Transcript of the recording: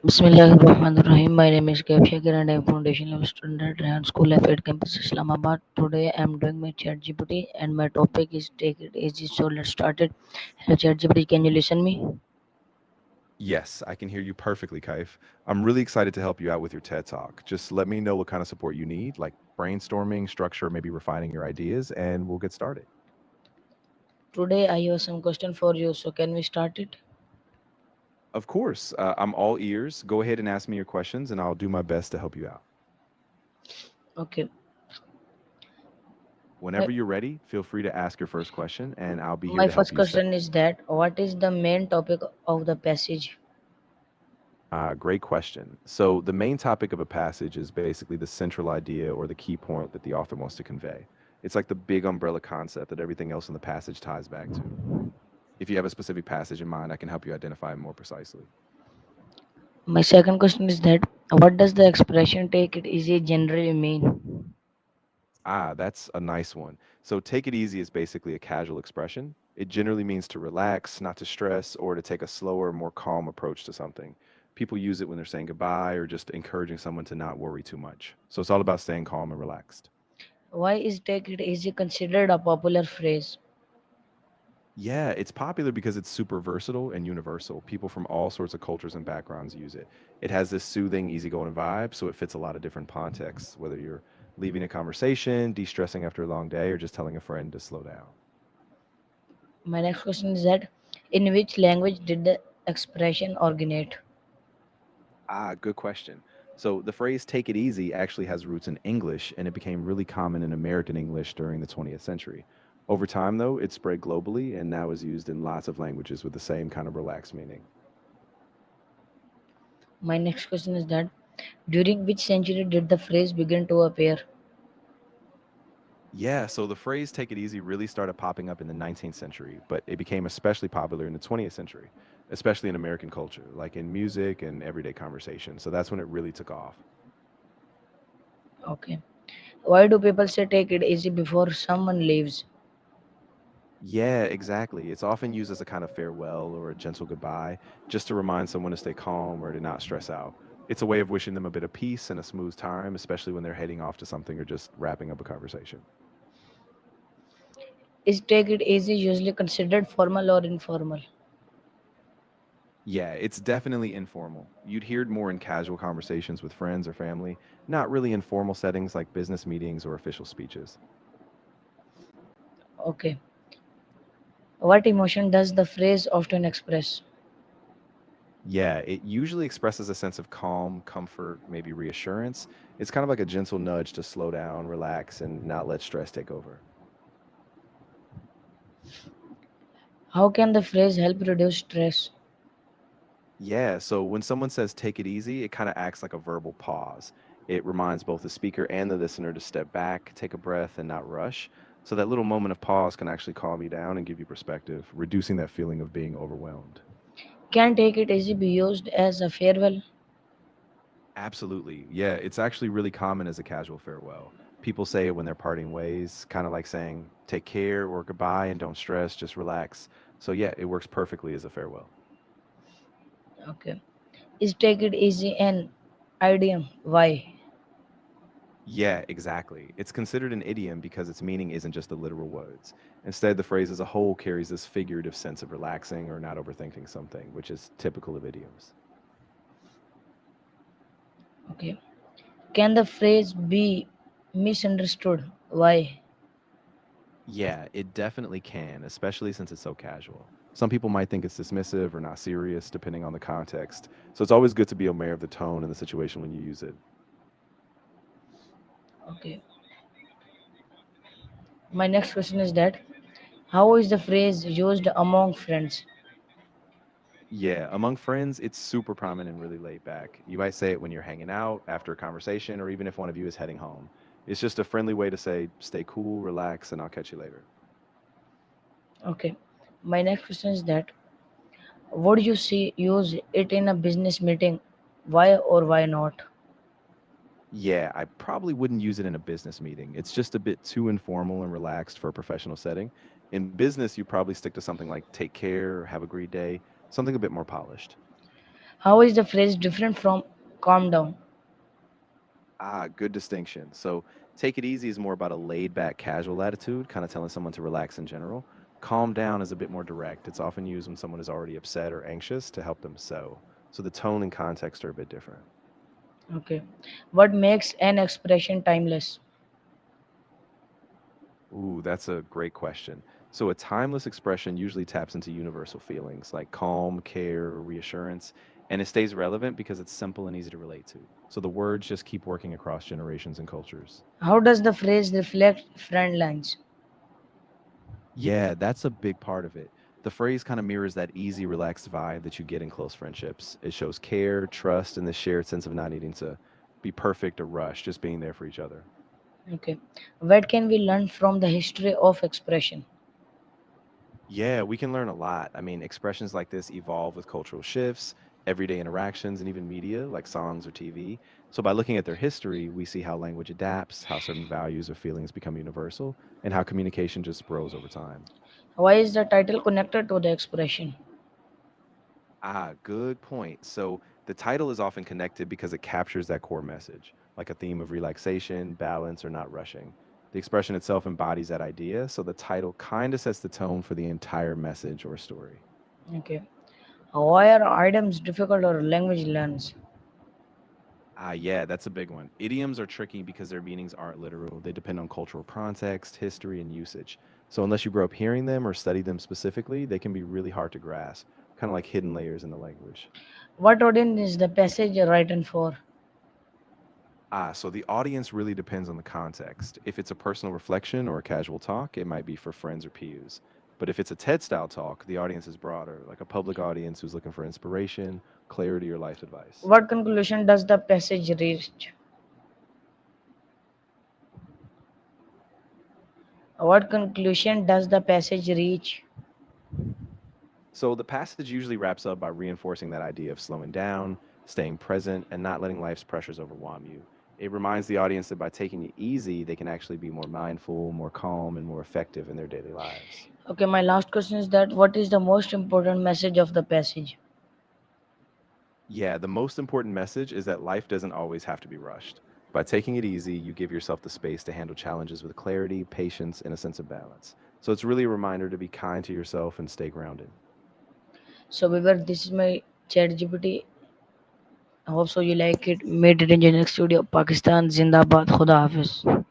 Bismillahirrahmanirrahim. My name is Kefshakir and I am foundation level student at Rehan School of Ed Campus Islamabad. Today I am doing my Chatgpt and my topic is take it easy. So let's start it. Hello Chatgpt, can you listen me? Yes, I can hear you perfectly, Kaif. I'm really excited to help you out with your TED Talk. Just let me know what kind of support you need, like brainstorming, structure, maybe refining your ideas, and we'll get started. Today I have some question for you. So can we start it? Of course, I'm all ears. Go ahead and ask me your questions, and I'll do my best to help you out. Okay. My Whenever you're ready, feel free to ask your first question, and I'll be here my to help first you set. question is that what is the main topic of the passage? Great question. So, the main topic of a passage is basically the central idea or the key point that the author wants to convey. It's like the big umbrella concept that everything else in the passage ties back to. If you have a specific passage in mind, I can help you identify it more precisely. My second question is that what does the expression take it easy generally mean? That's a nice one. So, take it easy is basically a casual expression. It generally means to relax, not to stress, or to take a slower, more calm approach to something. People use it when they're saying goodbye or just encouraging someone to not worry too much. So, it's all about staying calm and relaxed. Why is take it easy considered a popular phrase? Yeah, it's popular because it's super versatile and universal. People from all sorts of cultures and backgrounds use it. It has this soothing, easygoing vibe, so it fits a lot of different contexts, whether you're leaving a conversation, de stressing after a long day, or just telling a friend to slow down. My next question is that in which language did the expression originate? Good question. So the phrase take it easy actually has roots in English, and it became really common in American English during the 20th century. Over time, though, it spread globally and now is used in lots of languages with the same kind of relaxed meaning. My next question is that during which century did the phrase begin to appear? Yeah, so the phrase take it easy really started popping up in the 19th century, but it became especially popular in the 20th century, especially in American culture, like in music and everyday conversation. So that's when it really took off. Okay. Why do people say take it easy before someone leaves? Yeah, exactly. It's often used as a kind of farewell or a gentle goodbye, just to remind someone to stay calm or to not stress out. It's a way of wishing them a bit of peace and a smooth time, especially when they're heading off to something or just wrapping up a conversation. Is take it easy usually considered formal or informal? Yeah, it's definitely informal. You'd hear it more in casual conversations with friends or family, not really in formal settings like business meetings or official speeches. Okay. What emotion does the phrase often express? Yeah, it usually expresses a sense of calm, comfort, maybe reassurance. It's kind of like a gentle nudge to slow down, relax, and not let stress take over. How can the phrase help reduce stress? Yeah, so when someone says take it easy, it kind of acts like a verbal pause. It reminds both the speaker and the listener to step back, take a breath, and not rush. So that little moment of pause can actually calm you down and give you perspective, reducing that feeling of being overwhelmed. Can take it easy be used as a farewell? Absolutely. Yeah, it's actually really common as a casual farewell. People say it when they're parting ways, kind of like saying, take care or goodbye and don't stress, just relax. So, yeah, it works perfectly as a farewell. Okay. Is take it easy an idiom? Why? Yeah, exactly. It's considered an idiom because its meaning isn't just the literal words. Instead, the phrase as a whole carries this figurative sense of relaxing or not overthinking something, which is typical of idioms. Okay. Can the phrase be misunderstood? Why? Yeah, it definitely can, especially since it's so casual. Some people might think it's dismissive or not serious, depending on the context. So it's always good to be aware of the tone and the situation when you use it. Okay. My next question is that how is the phrase used among friends? Yeah, among friends, it's super prominent and really laid back. You might say it when you're hanging out, after a conversation, or even if one of you is heading home. It's just a friendly way to say, stay cool, relax, and I'll catch you later. Okay. My next question is that would you see use it in a business meeting? Why or why not? Yeah, I probably wouldn't use it in a business meeting. It's just a bit too informal and relaxed for a professional setting. In business, you probably stick to something like take care, have a great day, something a bit more polished. How is the phrase different from calm down? Ah, good distinction. So, take it easy is more about a laid back, casual attitude, kind of telling someone to relax in general. Calm down is a bit more direct. It's often used when someone is already upset or anxious to help them so. So, the tone and context are a bit different. Okay. What makes an expression timeless? Ooh, that's a great question. So, a timeless expression usually taps into universal feelings like calm, care, or reassurance, and it stays relevant because it's simple and easy to relate to. So, the words just keep working across generations and cultures. How does the phrase reflect friend lines? Yeah, that's a big part of it. The phrase kind of mirrors that easy, relaxed vibe that you get in close friendships. It shows care, trust, and the shared sense of not needing to be perfect or rush, just being there for each other. Okay. What can we learn from the history of expression? Yeah, we can learn a lot. I mean, expressions like this evolve with cultural shifts, everyday interactions, and even media like songs or TV. So, by looking at their history, we see how language adapts, how certain values or feelings become universal, and how communication just grows over time. Why is the title connected to the expression? Ah, good point. So the title is often connected because it captures that core message, like a theme of relaxation, balance, or not rushing. The expression itself embodies that idea, so the title kind of sets the tone for the entire message or story. Okay. Why are items difficult or language learns? Ah, yeah, that's a big one. Idioms are tricky because their meanings aren't literal. They depend on cultural context, history, and usage. So unless you grow up hearing them or study them specifically, they can be really hard to grasp, kind of like hidden layers in the language. What audience is the passage written for? So the audience really depends on the context. If it's a personal reflection or a casual talk, it might be for friends or peers. But if it's a TED style talk, the audience is broader, like a public audience who's looking for inspiration, clarity, or life advice. What conclusion does the passage reach? What conclusion does the passage reach? So the passage usually wraps up by reinforcing that idea of slowing down, staying present, and not letting life's pressures overwhelm you. It reminds the audience that by taking it easy, they can actually be more mindful, more calm, and more effective in their daily lives. Okay, my last question is that what is the most important message of the passage? Yeah, the most important message is that life doesn't always have to be rushed. By taking it easy, you give yourself the space to handle challenges with clarity, patience, and a sense of balance. So it's really a reminder to be kind to yourself and stay grounded. So, Viver, this is my Chat GPT. I hope so you like it. Made it in Generic Studio, Pakistan. Zindabad. Khuda Hafiz.